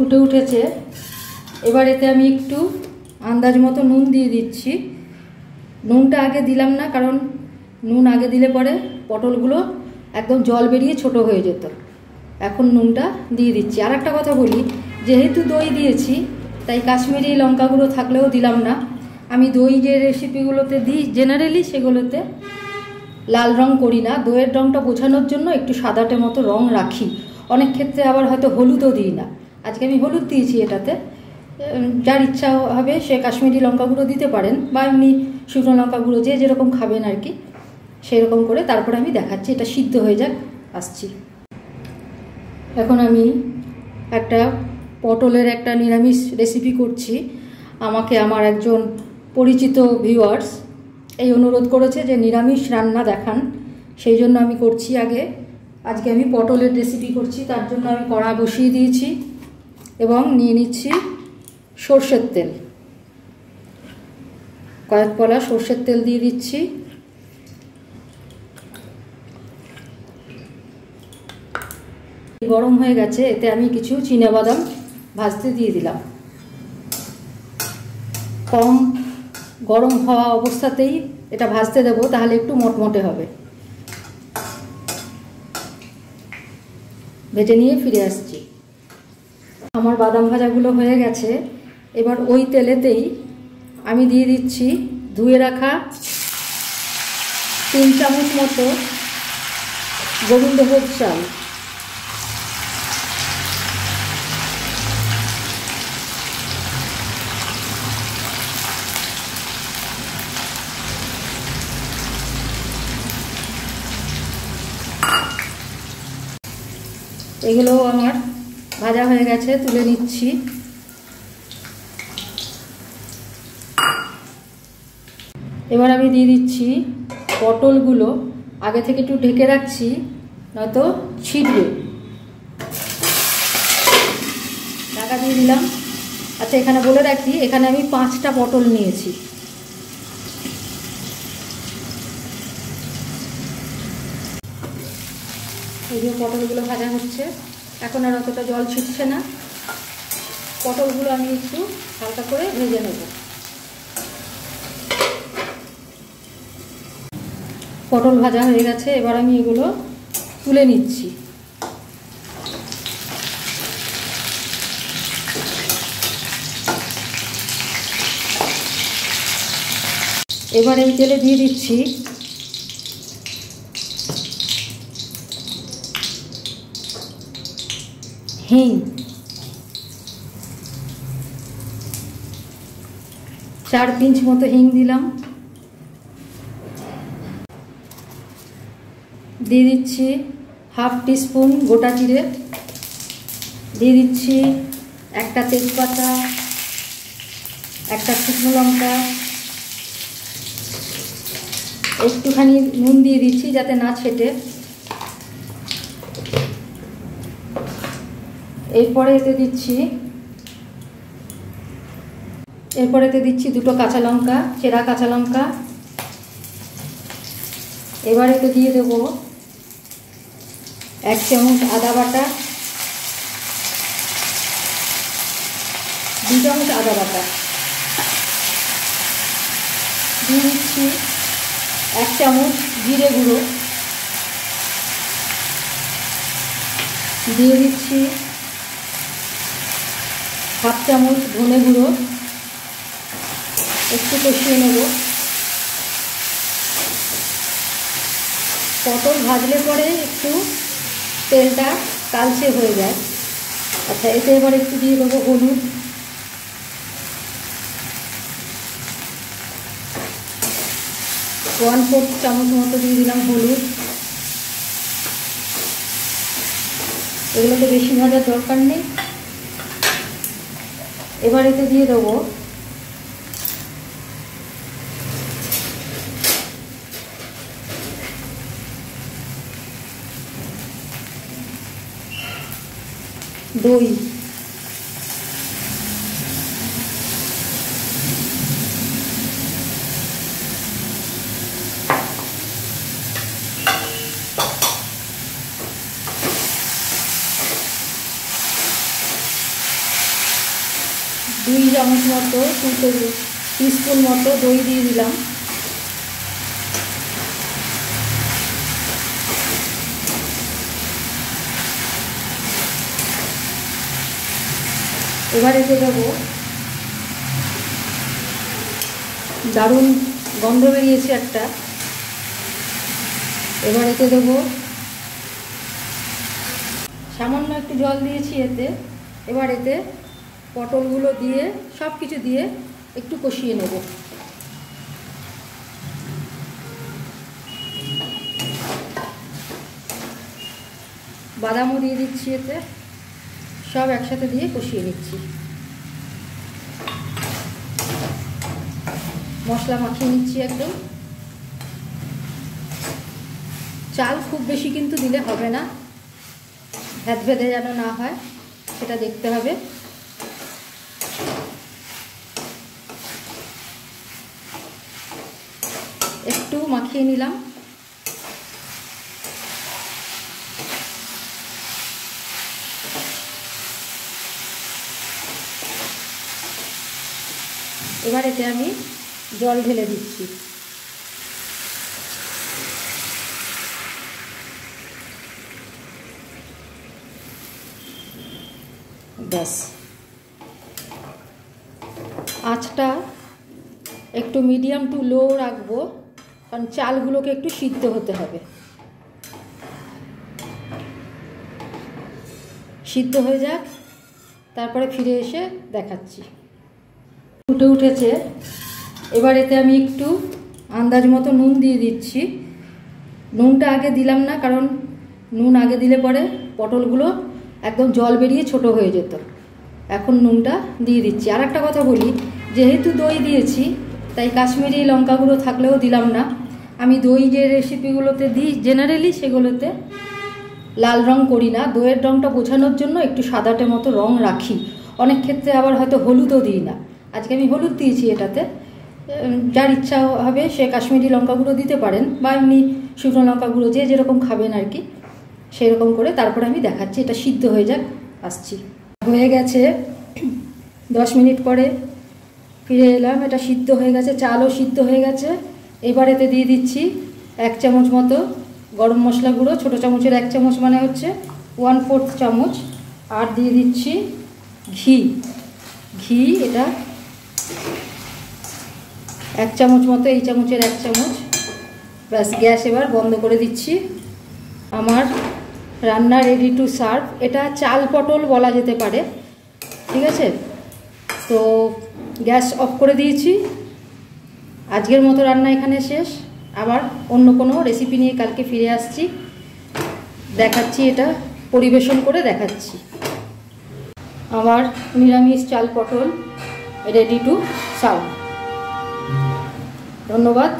ফুটে উঠেছে। এবার এতে আমি একটু আন্দাজ মতো নুন দিয়ে দিচ্ছি। নুনটা আগে দিলাম না, কারণ নুন আগে দিলে পরে পটলগুলো একদম জল বেরিয়ে ছোট হয়ে যেত। এখন নুনটা দিয়ে দিচ্ছি। আর একটা কথা বলি, যেহেতু দই দিয়েছি তাই কাশ্মীরি লঙ্কা গুঁড়ো থাকলেও দিলাম না। আমি দই যে রেসিপিগুলোতে দিই জেনারেলি সেগুলোতে লাল রং করি না, দইয়ের রংটা বোঝানোর জন্য একটু সাদাটে মতো রং রাখি। অনেক ক্ষেত্রে আবার হয়তো হলুদও দিই না। আজকে আমি হলুদ দিয়েছি এটাতে। যার ইচ্ছা হবে সে কাশ্মীরি লঙ্কা গুঁড়ো দিতে পারেন, বা এমনি শুকনো লঙ্কা গুঁড়ো যে যেরকম খাবেন আর কি, সেরকম করে তারপরে আমি দেখাচ্ছি। এটা সিদ্ধ হয়ে যাক, আসছি। এখন আমি একটা পটলের একটা নিরামিষ রেসিপি করছি। আমাকে আমার একজন পরিচিত ভিউয়ার্স এই অনুরোধ করেছে যে নিরামিষ রান্না দেখান, সেই জন্য আমি করছি। আজকে আমি পটলের রেসিপি করছি, তার জন্য আমি কড়া বসিয়ে দিয়েছি এবং নিয়ে নিচ্ছি সর্ষের তেল। কয়েক পলা সর্ষের তেল দিয়ে দিচ্ছি। গরম হয়ে গেছে, এতে আমি কিছু চিনাবাদাম ভাজতে দিয়ে দিলাম। কম গরম হওয়া অবস্থাতেই এটা ভাজতে দেবো, তাহলে একটু মটমটে হবে। ভেজে নিয়ে ফিরে আসছি। আমার বাদাম ভাজাগুলো হয়ে গেছে। এবার ওই তেলেতেই আমি দিয়ে দিচ্ছি ধুয়ে রাখা 3 চামচ মতো গোবিন্দভোগ চাল। এগুলো আমার ভাজা হয়ে গেছে, তুলে নিচ্ছি। এবার আমি দিয়ে দিচ্ছি পটলগুলো। আগে থেকে একটু ঢেকে রাখছি, নয়তো ছিটবে। ঢাকা দিয়ে দিলাম। আচ্ছা, এখানে বলে রাখি, এখানে আমি 5টা পটল নিয়েছি। এই যে পটলগুলো ভাজা হচ্ছে, এখন আর অতটা জল ছিটছে না। পটলগুলো আমি একটু হালকা করে ভেজে নেব। পটল ভাজা হয়ে গেছে, এবার আমি এগুলো তুলে নিচ্ছি। এবার এই তেলে দিয়ে দিচ্ছি হিং, 4 পিঞ্চ মতো হিং দিলাম। দিয়ে দিচ্ছি হাফ টিস্পুন গোটা জিরে। দিয়ে দিচ্ছি একটা তেজপাতা, একটা শুকনো লঙ্কা, একটুখানি নুন দিয়ে দিচ্ছি যাতে না ছেটে। এরপরে এতে দিচ্ছি 2টো কাঁচা লঙ্কা, চেরা কাঁচা লঙ্কা। এবার এতে দিয়ে দেব 1 চামচ আদা বাটা, 2 চামচ আদা বাটা। দিয়ে দিচ্ছি 1 চামচ জিরে গুঁড়ো। দিয়ে দিচ্ছি হাফ চামচ ধনে গুঁড়ো। একটু কষিয়ে নেব। পটল ভাজলে পরে একটু তেলটা কালচে হয়ে যায়। আচ্ছা, এতে এবার একটু দিয়ে দেবো হলুদ, 1/4 চামচ মতো দিয়ে দিলাম হলুদ। এগুলোতে বেশি ভাজার দরকার নেই। এবার এতে দিয়ে দেবো দই। 2 চামচ মতো 2 টিস্পুন মতো দই দিয়ে দিলাম। এবার এতে দেবো, দারুণ গন্ধ বেরিয়েছে একটা। এবার এতে দেবো সামান্য একটু জল দিয়েছি এতে। এবার এতে পটলগুলো দিয়ে সব কিছু দিয়ে একটু কষিয়ে নেব। বাদামও দিয়ে দিচ্ছি এতে, সব একসাথে দিয়ে কষিয়ে নিচ্ছি। মশলা মাখিয়ে নিচ্ছি একদম। চাল খুব বেশি কিন্তু দিলে হবে না, ভেদ ভেদে যেন না হয় সেটা দেখতে হবে। একটু মাখিয়ে নিলাম। এবার এতে আমি জল ঢেলে দিচ্ছি। ব্যাস, আঁচটা একটু মিডিয়াম টু লো রাখবো, কারণ চালগুলোকে একটু সিদ্ধ হতে হবে। সিদ্ধ হয়ে যাক, তারপরে ফিরে এসে দেখাচ্ছি। ফুটে উঠেছে। এবার এতে আমি একটু আন্দাজ মতো নুন দিয়ে দিচ্ছি। নুনটা আগে দিলাম না, কারণ নুন আগে দিলে পরে পটলগুলো একদম জল বেরিয়ে ছোট হয়ে যেত। এখন নুনটা দিয়ে দিচ্ছি। আর একটা কথা বলি, যেহেতু দই দিয়েছি তাই কাশ্মীরি লঙ্কা গুঁড়ো থাকলেও দিলাম না। আমি দই যে রেসিপিগুলোতে দিই জেনারেলি সেগুলোতে লাল রং করি না, দইয়ের রংটা বোঝানোর জন্য একটু সাদাটে মতো রং রাখি। অনেক ক্ষেত্রে আবার হয়তো হলুদও দিই না। আজকে আমি হলুদ দিয়েছি এটাতে। যার ইচ্ছা হবে সে কাশ্মীরি লঙ্কা গুঁড়ো দিতে পারেন, বা এমনি শুকনো লঙ্কা গুঁড়ো যে যেরকম খাবেন আর কি, সেরকম করে। তারপরে আমি দেখাচ্ছি। এটা সিদ্ধ হয়ে যাক, আসছি। হয়ে গেছে, 10 মিনিট পরে ফিরে এলাম। এটা সিদ্ধ হয়ে গেছে, চালও সিদ্ধ হয়ে গেছে। এবার এতে দিয়ে দিচ্ছি 1 চামচ মতো গরম মশলা গুঁড়ো। ছোটো চামচের 1 চামচ মানে হচ্ছে 1/4 চামচ। আর দিয়ে দিচ্ছি ঘি। এটা 1 চামচ মতো, এই চামচের 1 চামচ। ব্যাস, গ্যাস এবার বন্ধ করে দিচ্ছি। আমার রান্না রেডি টু সার্ভ। এটা চাল পটল বলা যেতে পারে, ঠিক আছে? তো গ্যাস অফ করে দিয়েছি। আজকের মতো রান্না এখানে শেষ। আবার অন্য কোনো রেসিপি নিয়ে কালকে ফিরে আসছি, দেখাচ্ছি। এটা পরিবেশন করে দেখাচ্ছি। আমার নিরামিষ চাল পটল রেডি টু সার্ভ। ধন্যবাদ।